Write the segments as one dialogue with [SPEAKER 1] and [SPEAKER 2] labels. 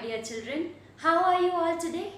[SPEAKER 1] dear children. How are you all today?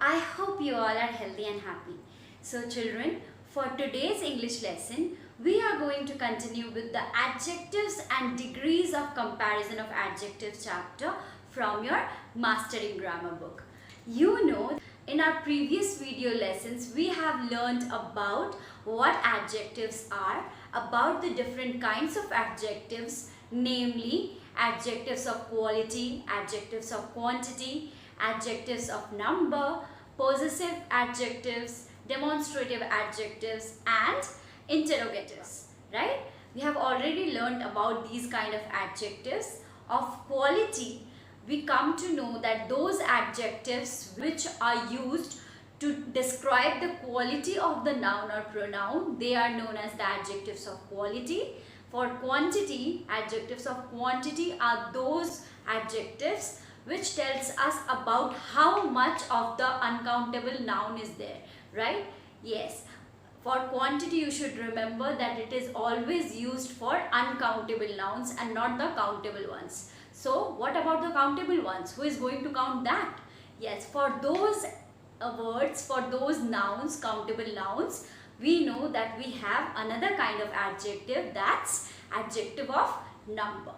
[SPEAKER 1] I hope you all are healthy and happy. So children, for today's English lesson, we are going to continue with the adjectives and degrees of comparison of adjectives chapter from your Mastering Grammar book. You know, in our previous video lessons, we have learned about what adjectives are, about the different kinds of adjectives, namely adjectives of quality, adjectives of quantity, adjectives of number, possessive adjectives, demonstrative adjectives and interrogatives, right? We have already learned about these kind of adjectives. Of quality, we come to know that those adjectives which are used to describe the quality of the noun or pronoun, they are known as the adjectives of quality. For quantity, adjectives of quantity are those adjectives which tells us about how much of the uncountable noun is there, right? Yes. For quantity, you should remember that it is always used for uncountable nouns and not the countable ones. So, what about the countable ones? Who is going to count that? Yes, for those words, for those nouns, countable nouns, we know that we have another kind of adjective, that's adjective of number.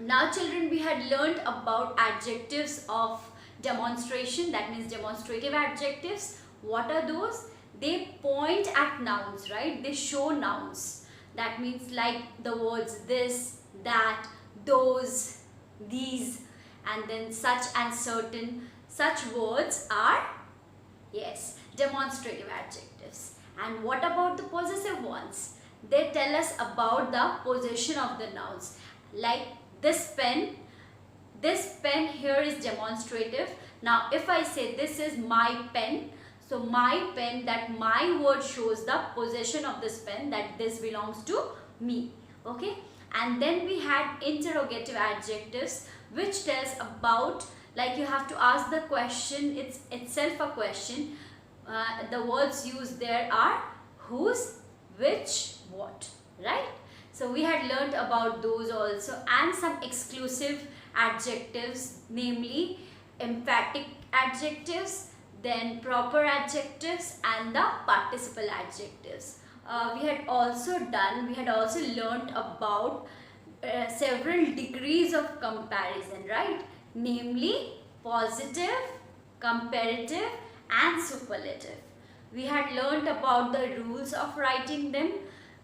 [SPEAKER 1] Now children, we had learned about adjectives of demonstration, that means demonstrative adjectives. What are those? They point at nouns, right? They show nouns. That means like the words this, that, those, these, and then such and certain. Such words are, yes, demonstrative adjectives. And what about the possessive ones? They tell us about the possession of the nouns. Like this pen here is demonstrative. Now if I say this is my pen, so my pen, that my word shows the possession of this pen, that this belongs to me. Okay, and then we had interrogative adjectives which tells about, like you have to ask the question, it's itself a question. The words used there are whose, which, what, right? So we had learned about those also, and some exclusive adjectives, namely emphatic adjectives, then proper adjectives and the participle adjectives. We had also learned about several degrees of comparison, right? Namely positive, comparative and superlative. We had learned about the rules of writing them,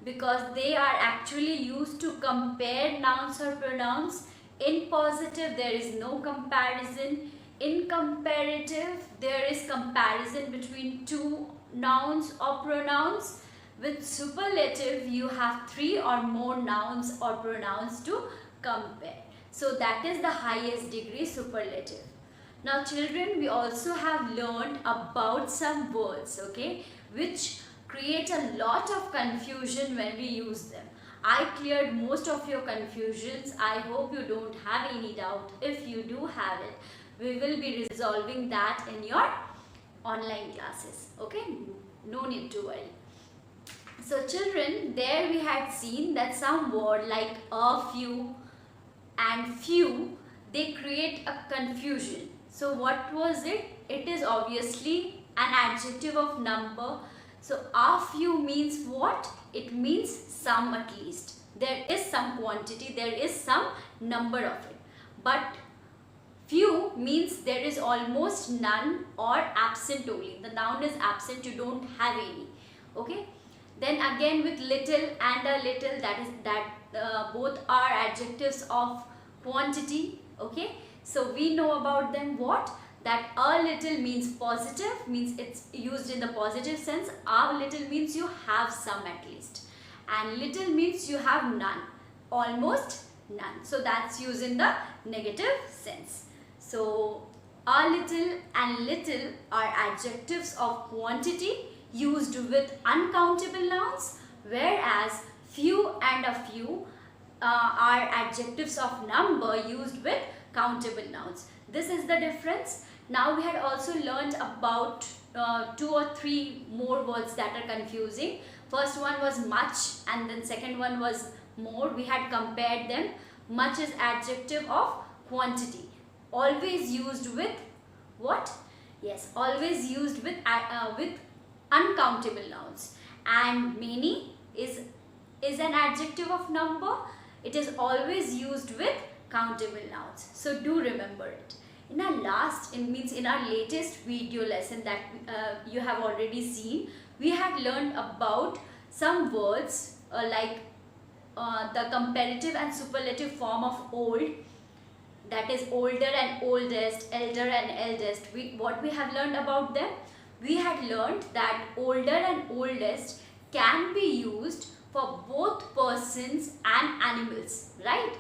[SPEAKER 1] because they are actually used to compare nouns or pronouns. In positive, there is no comparison. In comparative, there is comparison between two nouns or pronouns. With superlative, you have three or more nouns or pronouns to compare. So that is the highest degree, superlative. Now children, we also have learned about some words, okay, which create a lot of confusion when we use them. I cleared most of your confusions. I hope you don't have any doubt. If you do have it, we will be resolving that in your online classes, okay? No need to worry. So children, there we had seen that some word like a few and few, they create a confusion. So what was it? It is obviously an adjective of number. So a few means what? It means some at least. There is some quantity, there is some number of it. But few means there is almost none or absent only. The noun is absent, you don't have any. Okay. Then again with little and a little, both are adjectives of quantity. Okay. So we know about them what? That a little means positive, means it's used in the positive sense. A little means you have some at least. And little means you have none, almost none. So that's used in the negative sense. So a little and little are adjectives of quantity used with uncountable nouns, whereas few and a few are adjectives of number used with countable nouns. This is the difference. Now we had also learned about 2 or 3 more words that are confusing. First one was much and then second one was more. We had compared them. Much is adjective of quantity. always used with what? Yes, always used with uncountable nouns. And many is an adjective of number. It is always used with countable nouns. So do remember it. In our latest video lesson that you have already seen, we had learned about some words like the comparative and superlative form of old, that is older and oldest, elder and eldest. What we have learned about them? We had learned that older and oldest can be used for both persons and animals, right?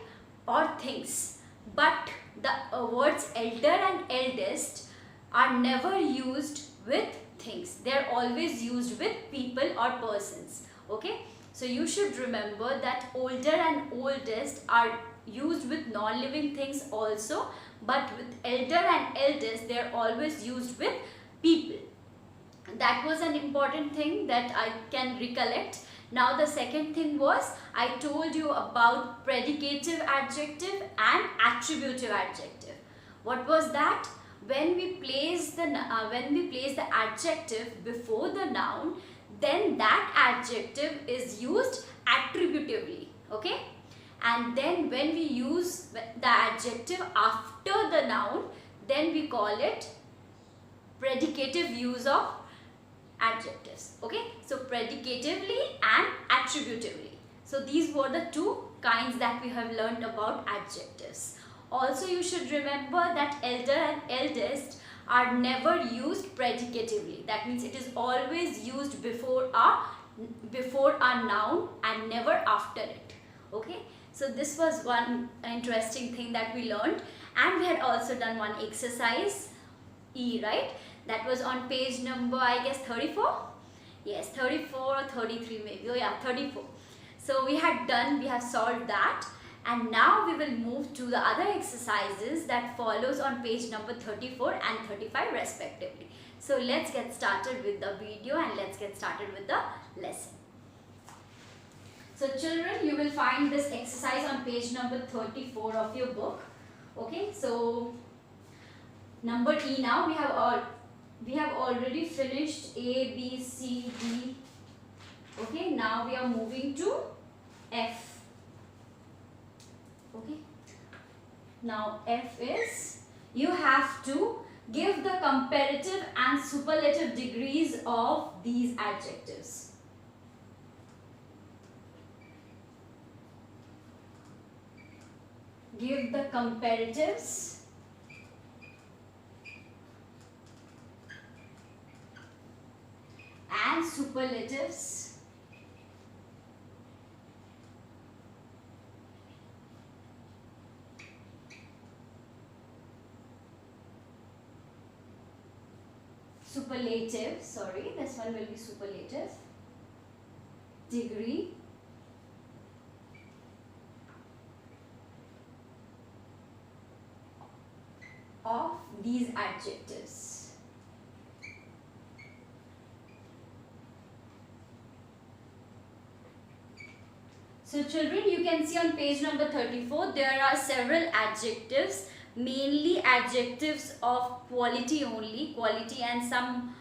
[SPEAKER 1] Or things. But the words elder and eldest are never used with things. They are always used with people or persons. Okay? So you should remember that older and oldest are used with non-living things also, but with elder and eldest they are always used with people. That was an important thing that I can recollect. Now the second thing was, I told you about predicative adjective and attributive adjective. What was that? When we place the adjective before the noun, then that adjective is used attributively. Okay? And then when we use the adjective after the noun, then we call it predicative use of adjectives. Okay, so predicatively and attributively. So these were the two kinds that we have learned about adjectives. Also you should remember that elder and eldest are never used predicatively. That means it is always used before a noun and never after it. Okay, so this was one interesting thing that we learned. And we had also done one exercise E, right? That was on page number, I guess, 34. Yes, 34 or 33 maybe. Oh yeah, 34. So we have solved that. And now we will move to the other exercises that follows on page number 34 and 35 respectively. So let's get started with the video and let's get started with the lesson. So children, you will find this exercise on page number 34 of your book. Okay, so number E now, we have already finished A, B, C, D. Okay, now we are moving to F. Okay, now F is, you have to give the comparative and superlative degrees of these adjectives. Give the comparatives and superlatives this one will be superlative degree of these adjectives. So children, you can see on page number 34 there are several adjectives, mainly adjectives of quality only, quality, and some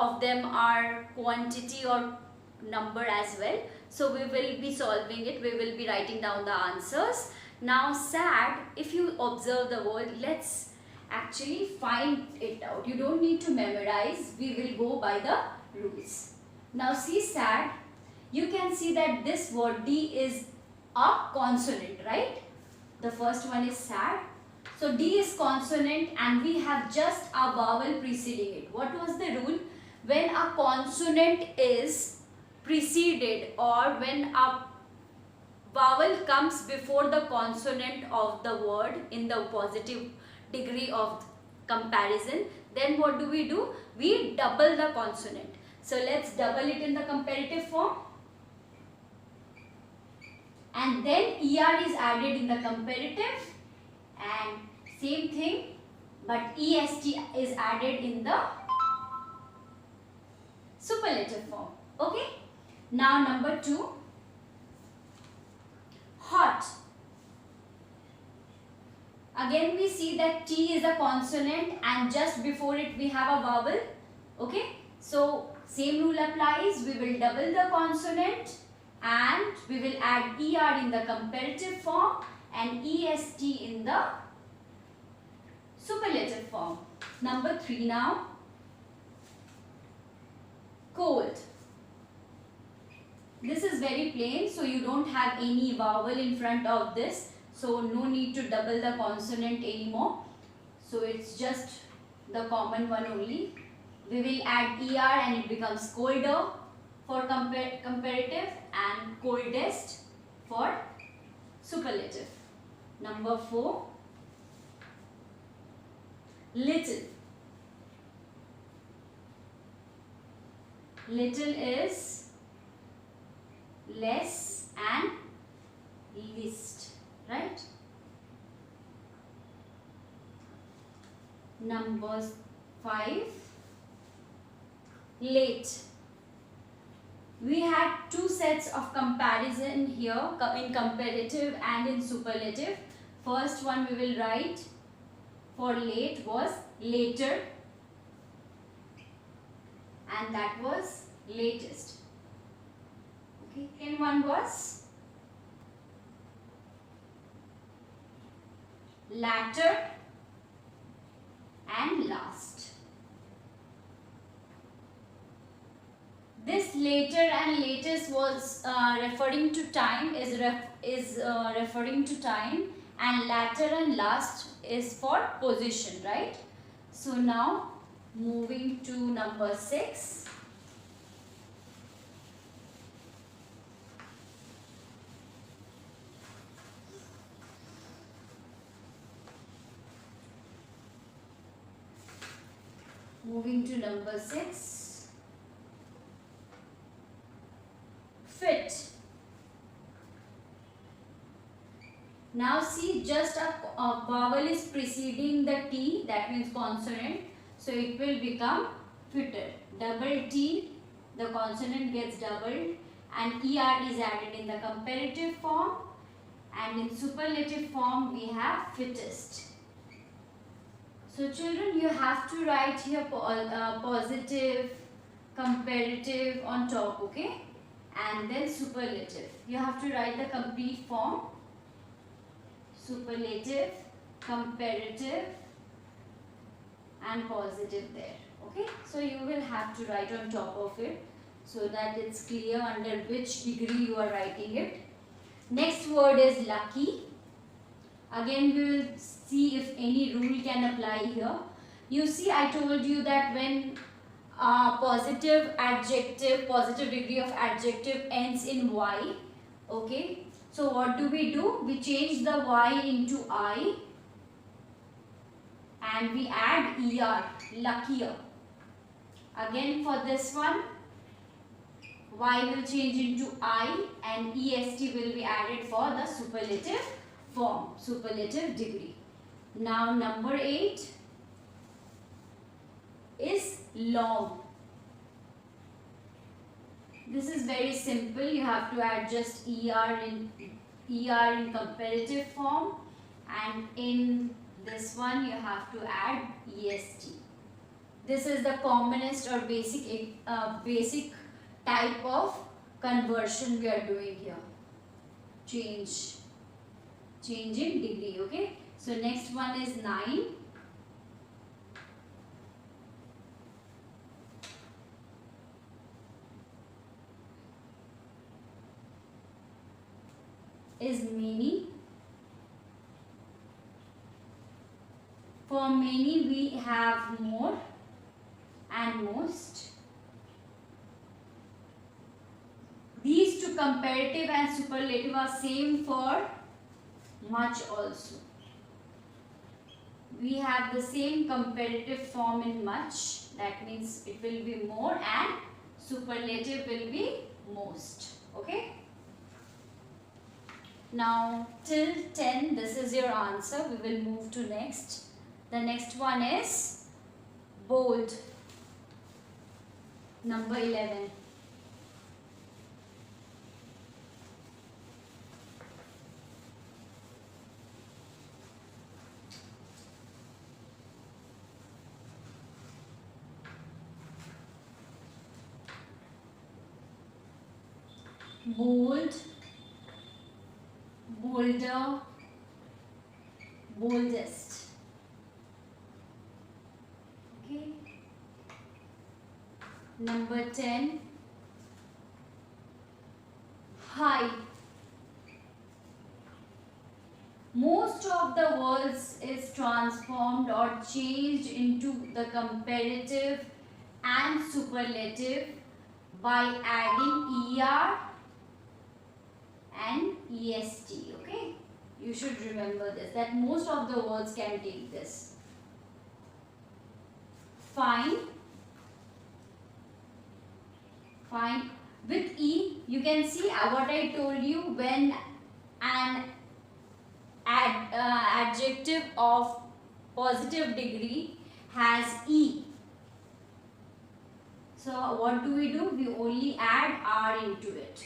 [SPEAKER 1] of them are quantity or number as well. So we will be solving it, we will be writing down the answers. Now sad, if you observe the word, let's actually find it out. You don't need to memorize, we will go by the rules. Now see sad, you can see that this word D is a consonant, right? The first one is sad. So D is consonant and we have just a vowel preceding it. What was the rule? When a consonant is preceded or when a vowel comes before the consonant of the word in the positive degree of comparison, then what do? We double the consonant. So let's double it in the comparative form. And then ER is added in the comparative, and same thing, but EST is added in the superlative form. Okay. Now number 2, hot. Again we see that T is a consonant and just before it we have a vowel. Okay, so same rule applies. We will double the consonant and we will add ER in the comparative form and EST in the superlative form. Number 3 now. Cold. This is very plain, so you don't have any vowel in front of this. So no need to double the consonant anymore. So it's just the common one only. We will add ER and it becomes colder for comparative and coldest for superlative. Number 4. Little. Little is less and least, right? Number 5. Late. We had 2 sets of comparison here in comparative and in superlative. First one we will write for late was later and that was latest. Okay, second one was latter and last. This later and latest was referring to time, referring to time, and latter and last is for position, right? So now moving to number 6. Moving to number 6. Fit. Now see, just a vowel is preceding the T, that means consonant. So it will become fitted. Double T, the consonant gets doubled and ER is added in the comparative form, and in superlative form we have fittest. So children, you have to write here positive, comparative on top, okay? And then superlative. You have to write the complete form. Superlative, comparative and positive there. Okay, so you will have to write on top of it so that it's clear under which degree you are writing it. Next word is lucky. Again we will see if any rule can apply here. You see, I told you that when positive adjective, positive degree of adjective ends in Y, okay, so what do? We change the Y into I and we add ER, luckier. Again for this one, Y will change into I and EST will be added for the superlative form, superlative degree. Now number 8 is long. This is very simple. You have to add just ER in comparative form, and in this one you have to add EST. This is the commonest or basic type of conversion we are doing here. Changing degree, okay? So next one is 9. Is many. For many we have more and most. These two, comparative and superlative, are same for much also. We have the same comparative form in much, that means it will be more, and superlative will be most. Okay? Now till 10, this is your answer. We will move to next. The next one is bold. Number 11. bold, bolder, boldest. Okay. Number 10, high. Most of the words is transformed or changed into the comparative and superlative by adding ER and EST. Okay, you should remember this, that most of the words can take this. Fine. Fine. With E, you can see what I told you, when an adjective of positive degree has E. So what do? We only add R into it.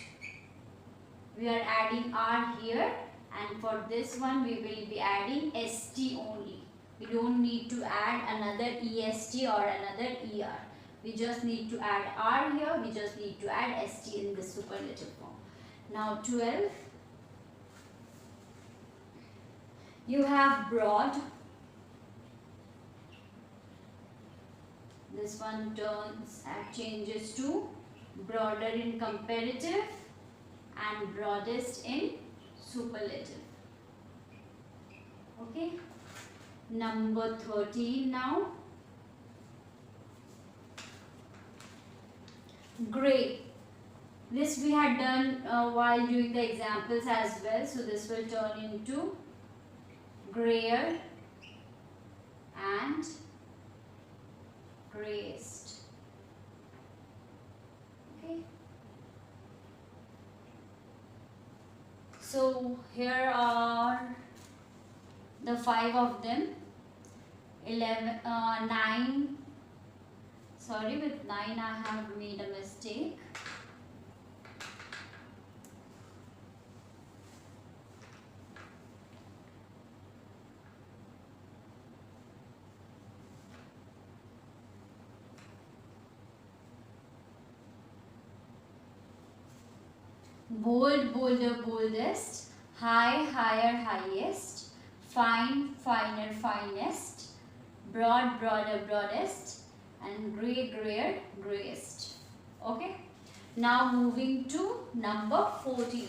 [SPEAKER 1] We are adding R here, and for this one we will be adding ST only. We don't need to add another EST or another ER. We just need to add R here, we just need to add ST in the superlative form. Now 12. You have broad. This one changes to broader in comparative and broadest in superlative. Okay. Number 13 now. Grey. This we had done while doing the examples as well. So this will turn into grayer and greyest. Okay. So here are the 5 of them. 9. Sorry, with 9 I have made a mistake. Bold, bolder, boldest. High, higher, highest. Fine, finer, finest. Broad, broader, broadest. And grey, grayer, greyest. Okay. Now moving to number 14.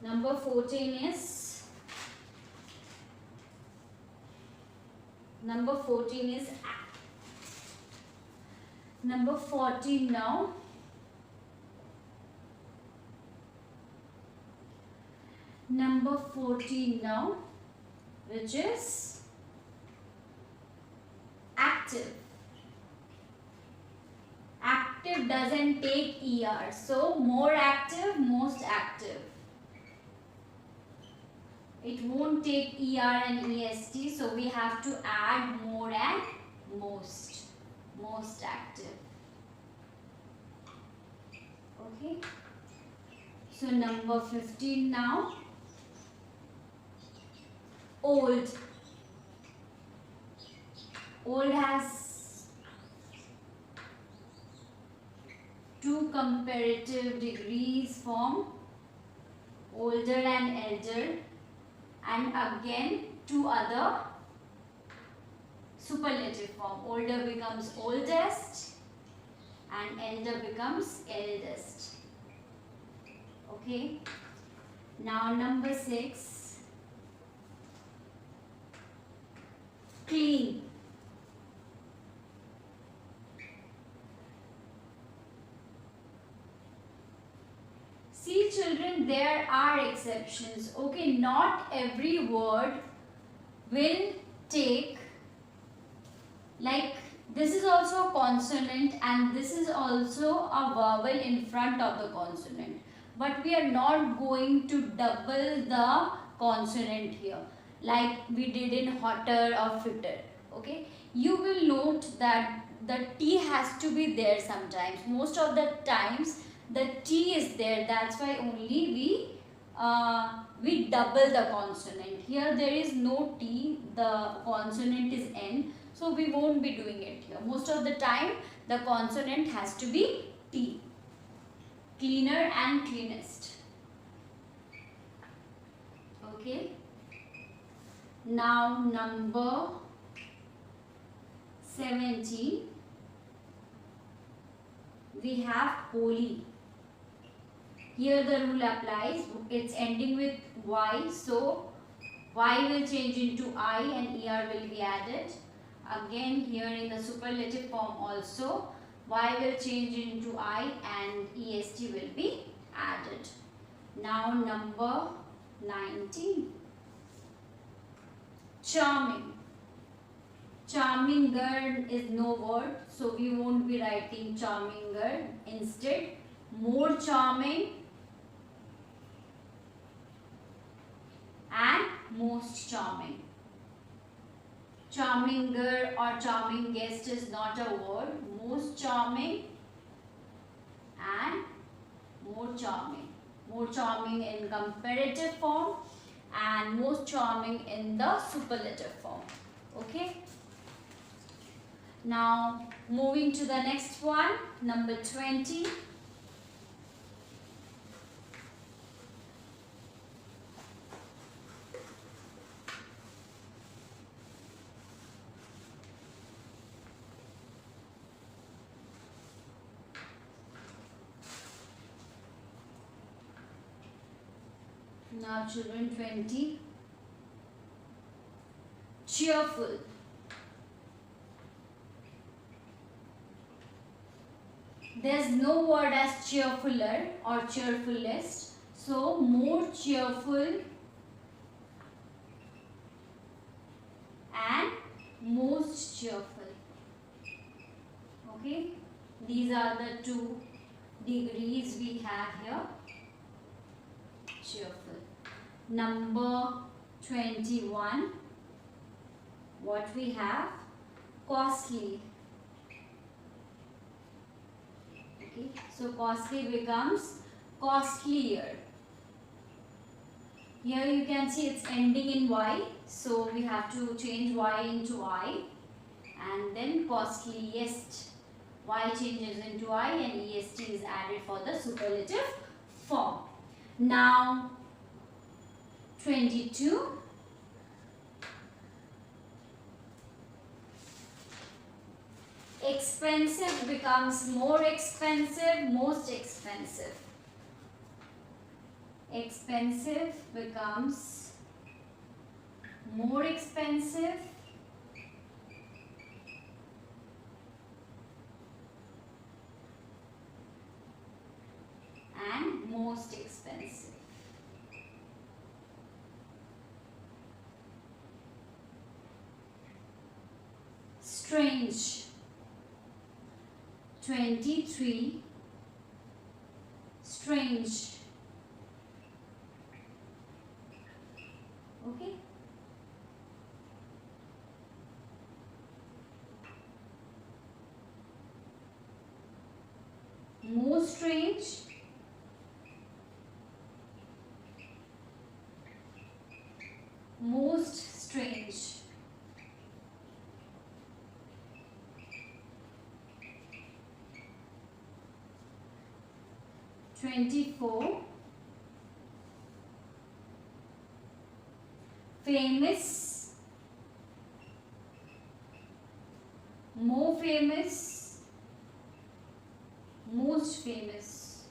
[SPEAKER 1] Number 14 is number 14 number 14 now. Number 14 now, which is active. Active doesn't take ER, so more active, most active. It won't take ER and EST, so we have to add more and most. Most active. Okay. So number 15 now. Old. Old has 2 comparative degrees form, older and elder, and again 2 other superlative form. Older becomes oldest and elder becomes eldest. Okay. Now number 6. Clean. See children, there are exceptions. Okay, not every word will take, like this is also a consonant and this is also a vowel in front of the consonant. But we are not going to double the consonant here, like we did in hotter or fitter. Okay, you will note that the T has to be there sometimes. Most of the times the T is there, that's why only we we double the consonant. Here there is no T, the consonant is N, so we won't be doing it here. Most of the time the consonant has to be T. Cleaner and cleanest. Okay. Now number 17. We have holy. Here the rule applies. It's ending with Y, so Y will change into I and ER will be added. Again here in the superlative form also, Y will change into I and EST will be added. Now number 19. Charming. Charming girl is no word, so we won't be writing charming girl. Instead, more charming and most charming. Charming girl or charming guest is not a word. Most charming and more charming. More charming in comparative form and most charming in the superlative form. Okay. Now moving to the next one, number 20. Now children, 20. Cheerful. There's no word as cheerfuler or cheerfulest, so more cheerful and most cheerful. Okay, these are the two degrees we have here. Cheerful. Number 21. What we have? Costly. Okay, so costly becomes costlier. Here you can see it's ending in Y, so we have to change Y into I, and then costliest. Y changes into I and EST is added for the superlative form. Now 22. Expensive becomes more expensive, most expensive. Expensive becomes more expensive and most expensive. Strange. 23. Strange. Okay. More strange. Most strange. Twenty-four. Famous. More famous. Most famous.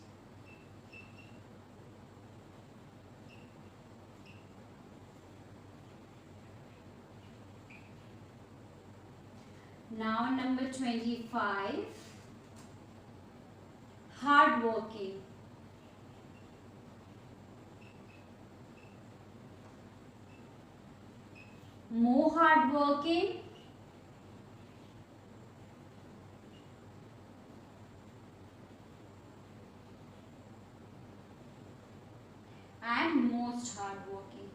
[SPEAKER 1] Now number 25. Hardworking. More hardworking and most hardworking.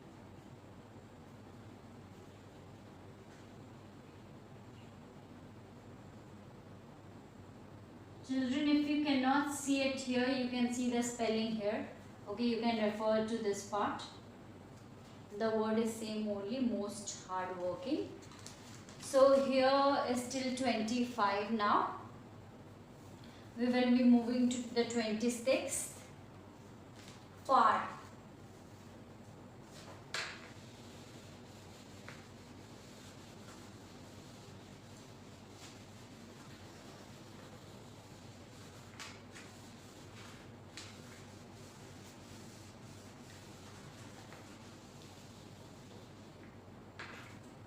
[SPEAKER 1] Children, if you cannot see it here, you can see the spelling here. Okay, you can refer to this part. The word is same only, most hardworking. So here is till 25 now. We will be moving to the 26th. Far.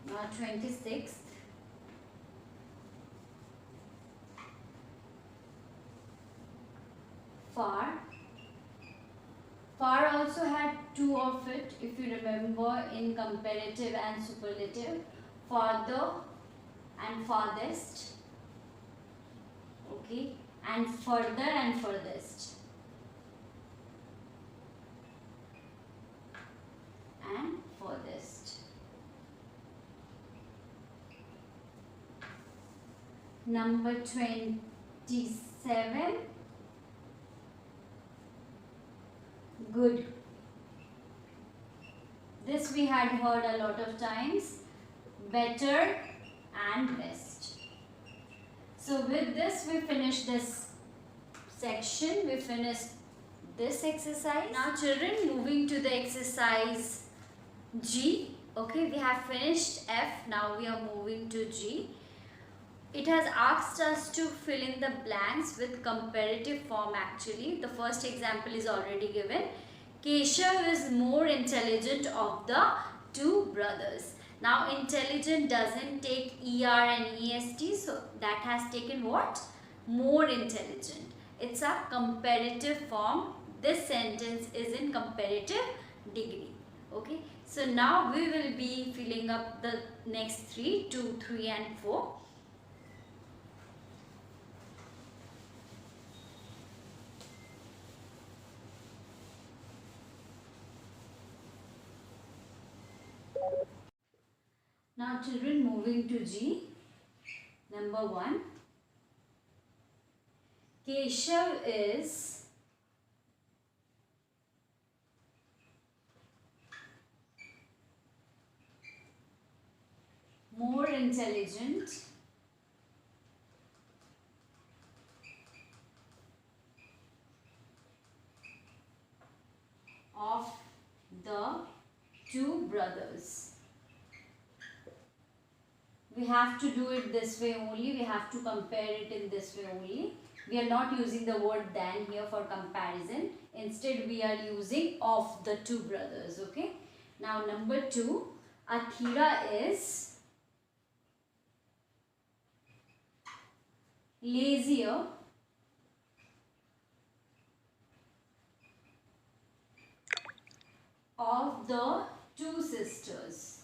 [SPEAKER 1] Now 26th. Far. Far also had two of it, if you remember, in comparative and superlative. Farther and farthest. Okay. And further and furthest. And furthest. Number 27. Good. This we had heard a lot of times. Better and best. So with this we finish this section. We finish this exercise. Now children, moving to the exercise G. Okay, we have finished F. Now we are moving to G. It has asked us to fill in the blanks with comparative form actually. The first example is already given. Keshav is more intelligent of the two brothers. Now intelligent doesn't take ER and EST, so that has taken what? More intelligent. It's a comparative form. This sentence is in comparative degree. Okay, so now we will be filling up the next three, 2, 3 and 4. Now children, moving to G. Number 1. Keshav is more intelligent of the two brothers. We have to do it this way only. We have to compare it in this way only. We are not using the word than here for comparison. Instead, we are using of the two brothers. Okay. Now, number 2. Athira is lazier of the two sisters.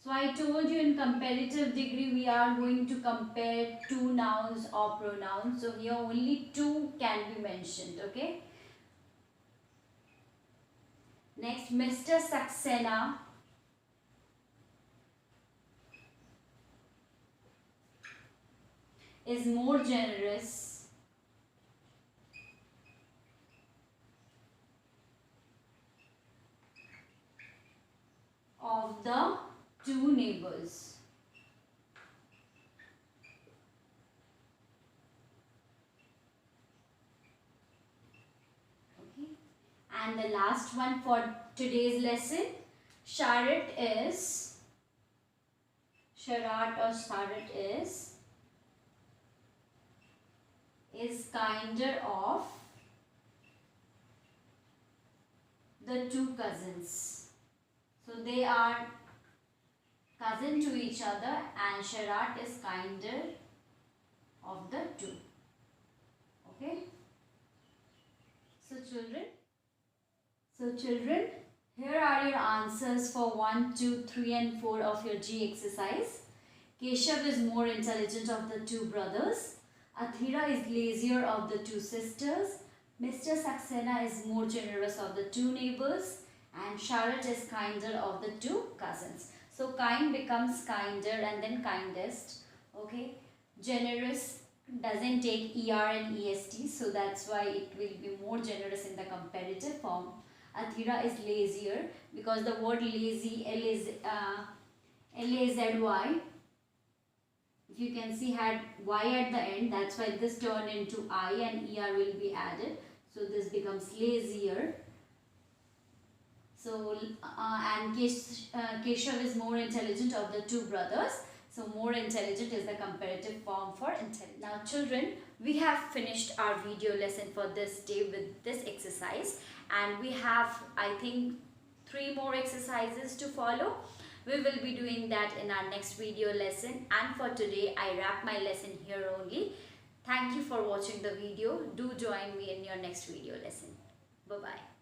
[SPEAKER 1] So I told you in comparative degree we are going to compare two nouns or pronouns. So here only two can be mentioned. Okay. Next, Mr. Saxena is more generous of the two neighbors. Okay. And the last one for today's lesson, Sharat is kinder of the two cousins. So they are cousin to each other and Sharat is kinder of the two. Okay. So children, here are your answers for 1, 2, 3 and 4 of your G exercise. Keshav is more intelligent of the two brothers. Athira is lazier of the two sisters. Mr. Saxena is more generous of the two neighbors. And Sharat is kinder of the two cousins. So kind becomes kinder and then kindest. Okay. Generous doesn't take ER and EST, so that's why it will be more generous in the comparative form. Athira is lazier because the word lazy, L-A-Z-Y, if you can see, had Y at the end, that's why this turned into I and ER will be added. So this becomes lazier. So, and Keshav is more intelligent of the two brothers. So, more intelligent is the comparative form for intelligent. Now, children, we have finished our video lesson for this day with this exercise. And we have, I think, 3 more exercises to follow. We will be doing that in our next video lesson. And for today, I wrap my lesson here only. Thank you for watching the video. Do join me in your next video lesson. Bye-bye.